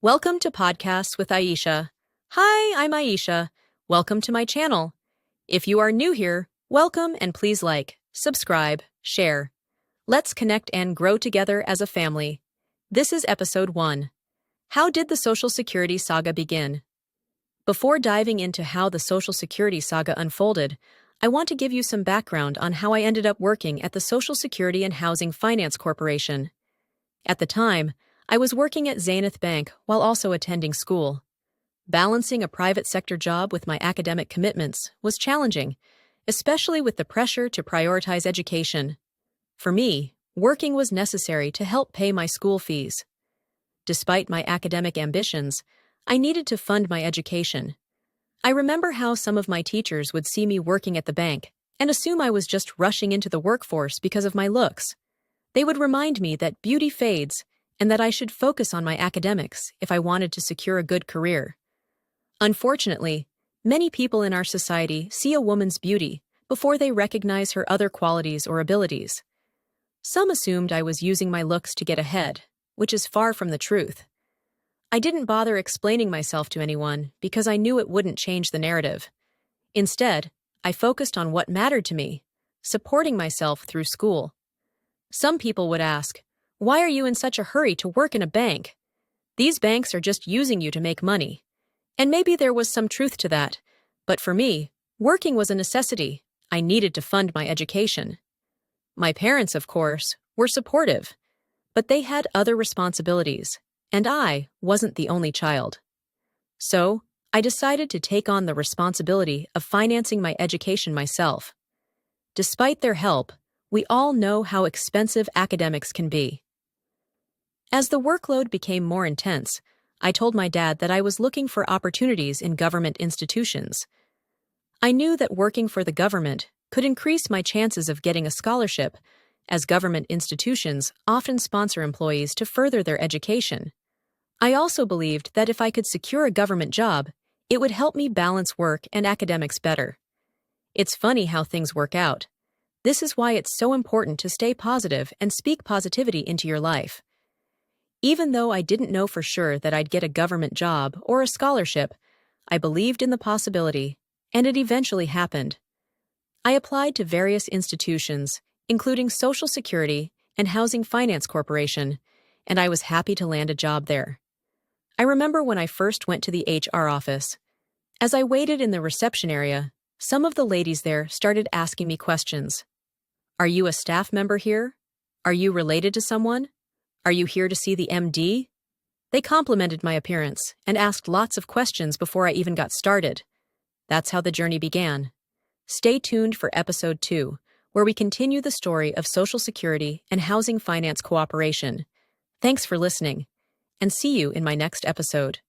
Welcome to Podcasts with Aisha. Hi, I'm Aisha. Welcome to my channel. If you are new here, welcome and please like, subscribe, share. Let's connect and grow together as a family. This is episode 1. How did the Social Security saga begin? Before diving into how the Social Security saga unfolded, I want to give you some background on how I ended up working at the Social Security and Housing Finance Corporation. At the time, I was working at Zenith Bank while also attending school. Balancing a private sector job with my academic commitments was challenging, especially with the pressure to prioritize education. For me, working was necessary to help pay my school fees. Despite my academic ambitions, I needed to fund my education. I remember how some of my teachers would see me working at the bank and assume I was just rushing into the workforce because of my looks. They would remind me that beauty fades and that I should focus on my academics if I wanted to secure a good career. Unfortunately, many people in our society see a woman's beauty before they recognize her other qualities or abilities. Some assumed I was using my looks to get ahead, which is far from the truth. I didn't bother explaining myself to anyone because I knew it wouldn't change the narrative. Instead, I focused on what mattered to me, supporting myself through school. Some people would ask, "Why are you in such a hurry to work in a bank? These banks are just using you to make money." And maybe there was some truth to that, but for me, working was a necessity. I needed to fund my education. My parents, of course, were supportive, but they had other responsibilities, and I wasn't the only child. So, I decided to take on the responsibility of financing my education myself. Despite their help, we all know how expensive academics can be. As the workload became more intense, I told my dad that I was looking for opportunities in government institutions. I knew that working for the government could increase my chances of getting a scholarship, as government institutions often sponsor employees to further their education. I also believed that if I could secure a government job, it would help me balance work and academics better. It's funny how things work out. This is why it's so important to stay positive and speak positivity into your life. Even though I didn't know for sure that I'd get a government job or a scholarship, I believed in the possibility, and it eventually happened. I applied to various institutions, including Social Security and Housing Finance Corporation, and I was happy to land a job there. I remember when I first went to the HR office. As I waited in the reception area, some of the ladies there started asking me questions. "Are you a staff member here? Are you related to someone? Are you here to see the MD?" They complimented my appearance and asked lots of questions before I even got started. That's how the journey began. Stay tuned for episode 2, where we continue the story of Social Security and Housing Finance Cooperation. Thanks for listening, and see you in my next episode.